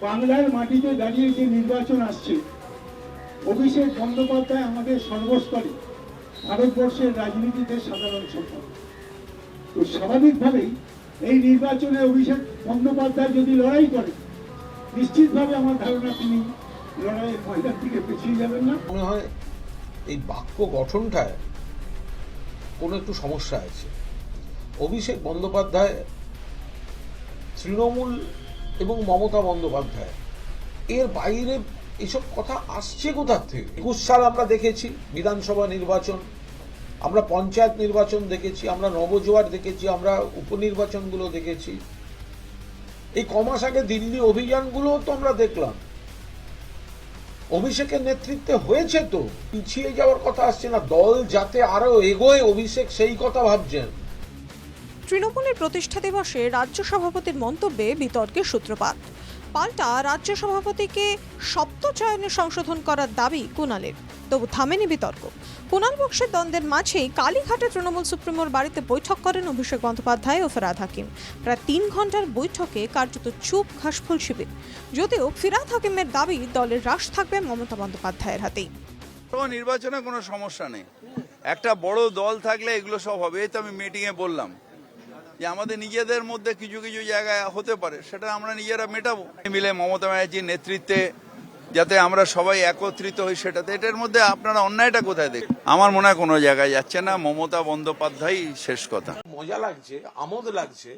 বাংলার মাটিতে দাঁড়িয়ে যে নির্বাচন আসছে, অভিষেক বন্দ্যোপাধ্যায় আমাদের সর্বস্তরে ভারতবর্ষের রাজনীতিতে সাধারণ সম্পাদক। তো স্বাভাবিকভাবেই এই নির্বাচনে অভিষেক বন্দ্যোপাধ্যায় যদি লড়াই করে, নিশ্চিতভাবে আমার ধারণা তিনি লড়াইয়ের ময়দান থেকে পিছিয়ে যাবেন না। মনে হয় এই বাক্য গঠনটায় কোনো একটু সমস্যা আছে। অভিষেক বন্দ্যোপাধ্যায়, তৃণমূল এবং মমতা বন্দ্যোপাধ্যায়, এর বাইরে এসব কথা আসছে কোথার থেকে? ২১ সাল আমরা দেখেছি বিধানসভা নির্বাচন, আমরা পঞ্চায়েত নির্বাচন দেখেছি, আমরা নবজোয়ার দেখেছি, আমরা উপনির্বাচনগুলো দেখেছি। এই কমাস আগে দিল্লি অভিযানগুলো তো আমরা দেখলাম। অভিষেকের নেতৃত্বে হয়েছে, তো পিছিয়ে যাওয়ার কথা আসছে না। দল যাতে আরো এগোয়, অভিষেক সেই কথা ভাবছেন। তৃণমূলের প্রতিষ্ঠা দিবসে রাজ্য সভাপতির মন্তব্যে বিতর্কের সূত্রপাত। পাল্টা রাজ্য সভাপতিকে শব্দ চয়নে সংশোধন করার দাবি কুণালের। তবু থামেনি বিতর্ক। কুণাল বক্সের দ্বন্দ্বের মাঝেই কালীঘাটে তৃণমূল সুপ্রিমোর বাড়িতে বৈঠক করেন অভিষেক বন্দ্যোপাধ্যায় ও ফিরহাদ হাকিম। প্রায় ৩ ঘন্টার বৈঠকে কার্যত চুপ ঘাসফুল শিবির। যদিও ফিরহাদ হাকিমের দাবি দলের রাশ থাকবে মমতা বন্দ্যোপাধ্যায়ের হাতেই। নির্বাচনে কোনো সমস্যা নেই, একটা বড় দল থাকলে এগুলো সব হবে। এই তো আমি মিটিংয়ে বললাম যে আমাদের নিজেদের মধ্যে কিছু কিছু জায়গায় হতে পারে, সেটা আমরা নিজেরা মেটাবো মিলে মমতা ব্যানার্জির নেতৃত্বে, যাতে আমরা সবাই একত্রিত হই সেটাতে। এটার মধ্যে আপনারা অন্যায়টা কোথায় দেখেন? আমার মনে হয় কোনো জায়গায় যাচ্ছে না, মমতা বন্দ্যোপাধ্যায় শেষ কথা। মজা লাগছে, আমোদ লাগছে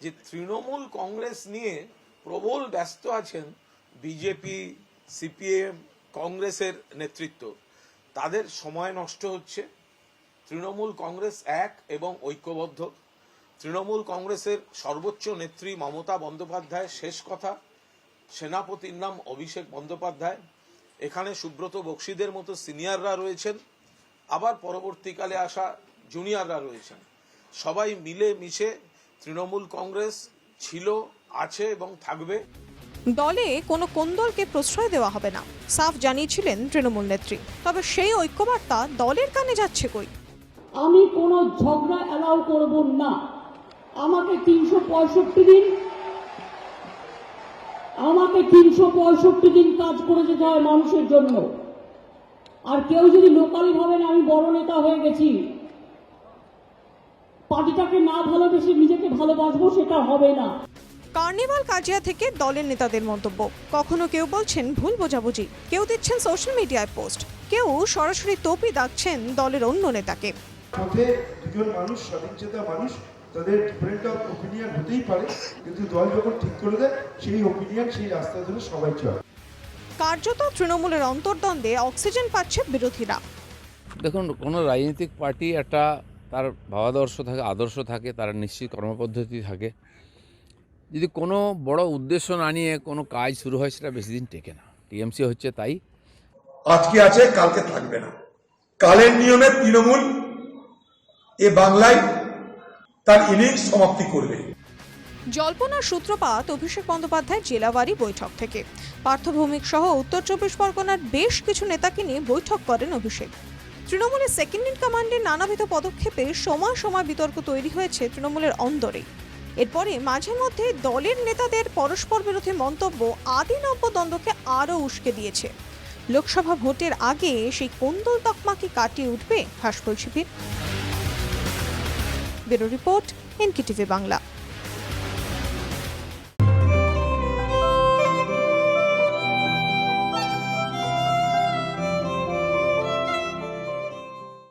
যে তৃণমূল কংগ্রেস নিয়ে প্রবল ব্যস্ত আছেন বিজেপি, সিপিএম, কংগ্রেসের নেতৃত্ব। তাদের সময় নষ্ট হচ্ছে। তৃণমূল কংগ্রেস এক এবং ঐক্যবদ্ধ। তৃণমূল কংগ্রেসের সর্বোচ্চ নেত্রী মমতা বন্দ্যোপাধ্যায় শেষ কথা। সেনাপতির নাম অভিষেক বন্দ্যোপাধ্যায়। এখানে সুব্রত বক্সিদের মতো সিনিয়ররা রয়েছেন, আবার পরবর্তীকালে আসা জুনিয়ররা রয়েছেন। সবাই মিলে মিশে তৃণমূল কংগ্রেস ছিল, আছে এবং থাকবে। দলে কোনো কোন্দলকে প্রশ্রয় দেওয়া হবে না, সাফ জানিয়েছিলেন তৃণমূল নেত্রী। তবে সেই ঐক্যবার্তা দলের কানে যাচ্ছে কই? আমি কোনো ঝগড়া অ্যালাউ করব না। আমাকে 365 দিন কাজ করে যেতে হয় মানুষের জন্য। আর কেউ যদি লোকালি ভাবেন আমি বড় নেতা হয়ে গেছি, পার্টিটাকে না ভালোবেসে নিজেকে ভালোবাসবো, সেটা হবে না। কার্নিভাল কাজিয়া থেকে দলের নেতাদের মন্তব্য। কখনো কেউ বলছেন ভুল বোঝাবুঝি, কেউ দিচ্ছেন সোশ্যাল মিডিয়ায় পোস্ট, কেউ সরাসরি তোপই দাগছেন দলের অন্য নেতাকে। পথে দুজন মানুষ, সদিচ্ছাতা মানুষ, তাদের ডিফারেন্ট অফ ওপিনিয়ন হতেই পারে, কিন্তু দল যখন ঠিক করে দেয় সেই ওপিনিয়ন, সেই রাস্তা ধরে সবাই চলে। কার্যত তৃণমূলের অন্তর্দ্বন্দ্বে অক্সিজেন পাচ্ছে বিরোধীরা। দেখুন, কোনো রাজনৈতিক পার্টি একটা তার ভাবাদর্শ থাকে, আদর্শ থাকে, তার নিশ্চিত কর্মপদ্ধতি থাকে। যদি কোনো বড় উদ্দেশ্য না নিয়ে কোনো কাজ শুরু হয়, সেটা বেশি দিন টেকে না। টিএমসি হচ্ছে তাই। আজকে আছে, কালকে থাকবে না। কালের নিয়মে তৃণমূল এ বাংলায় তার ইনিংস সমাপ্তি করবে। জল্পনার সূত্রপাত অভিষেক বন্দ্যোপাধ্যায়ের জেলাবাড়ি বৈঠক থেকে। পার্থ ভৌমিক সহ উত্তর ২৪ পরগনার বেশ কিছু নেতাকে নিয়ে বৈঠক করেন অভিষেক। তৃণমূলের সেকেন্ড ইন কমান্ডের নানাবিধ পদক্ষেপে সময় সময় বিতর্ক তৈরি হয়েছে তৃণমূলের অন্দরে। এরপরে মাঝে মধ্যে দলের নেতাদের পরস্পর বিরোধী মন্তব্য আদি নব্য দ্বন্দ্বকে আরও উস্কে দিয়েছে। লোকসভা ভোটের আগে সেই কোন্দল তকমা কি কাটিয়ে উঠবে ঘাসফুল শিবির? Bureau report, NKTV Bangla.